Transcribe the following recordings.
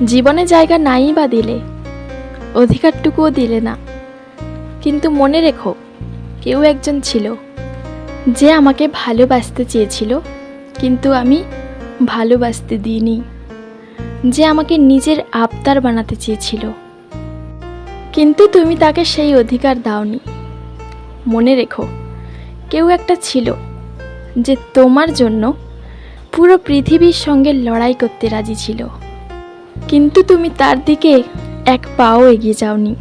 জীবনে জায়গা নাই বা দিলে, অধিকারটুকুও দিলে না, কিন্তু মনে রেখো কেউ একজন ছিল যে আমাকে ভালোবাসতে চেয়েছিল, কিন্তু আমি ভালোবাসতে দিইনি। যে আমাকে নিজের আবদার বানাতে চেয়েছিল, কিন্তু তুমি তাকে সেই অধিকার দাওনি। মনে রেখো কেউ একটা ছিল যে তোমার জন্য পুরো পৃথিবীর সঙ্গে লড়াই করতে রাজি ছিল, কিন্তু তুমি তার দিকে এক পাও এগিয়ে যাওনি।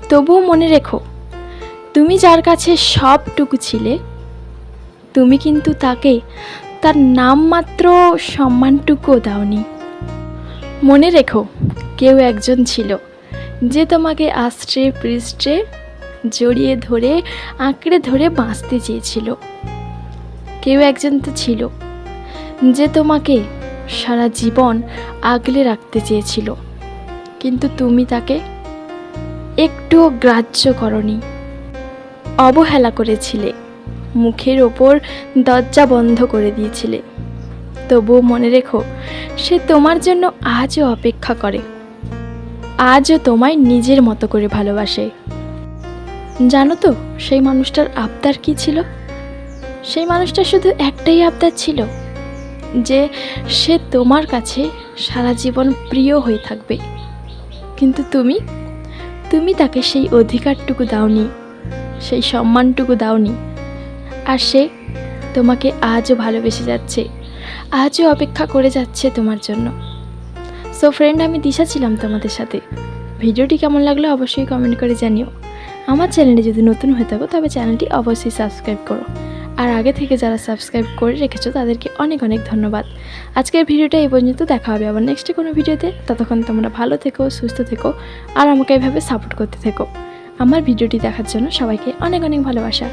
তবুও মনে রেখো তুমি যার কাছে সবটুকু ছিলে, তুমি কিন্তু তাকে তার নামমাত্র সম্মানটুকুও দাওনি। মনে রেখো কেউ একজন ছিল যে তোমাকে আষ্টে পৃষ্ঠে জড়িয়ে ধরে আঁকড়ে ধরে বাঁচতে চেয়েছিল। কেউ একজন তো ছিল যে তোমাকে সারা জীবন আগলে রাখতে চেয়েছিল, কিন্তু তুমি তাকে একটুও গ্রাহ্য করনি, অবহেলা করেছিলে, মুখের ওপর দরজা বন্ধ করে দিয়েছিলে। তবুও মনে রেখো সে তোমার জন্য আজও অপেক্ষা করে, আজও তোমায় নিজের মতো করে ভালোবাসে। জানো তো সেই মানুষটার আবদার কী ছিল? সেই মানুষটার শুধু একটাই আবদার ছিল যে সে তোমার কাছে সারা জীবন প্রিয় হয়ে থাকবে, কিন্তু তুমি তাকে সেই অধিকারটুকু দাওনি, সেই সম্মানটুকু দাওনি। আর সে তোমাকে আজও ভালোবেসে যাচ্ছে, আজও অপেক্ষা করে যাচ্ছে তোমার জন্য। সো ফ্রেন্ড, আমি দিশা ছিলাম তোমাদের সাথে। ভিডিওটি কেমন লাগলো অবশ্যই কমেন্ট করে জানিও। আমার চ্যানেলে যদি নতুন হয়ে থাকো তবে চ্যানেলটি অবশ্যই সাবস্ক্রাইব করো, আর আগে থেকে যারা সাবস্ক্রাইব করে রেখেছো তাদেরকে অনেক অনেক ধন্যবাদ। আজকের ভিডিওটা এই পর্যন্ত, দেখা হবে আবার নেক্সট কোনো ভিডিওতে। ততক্ষণ তোমরা ভালো থেকো, সুস্থ থেকো, আর আমাকে এভাবে সাপোর্ট করতে থেকো। আমার ভিডিওটি দেখার জন্য সবাইকে অনেক অনেক ভালোবাসা।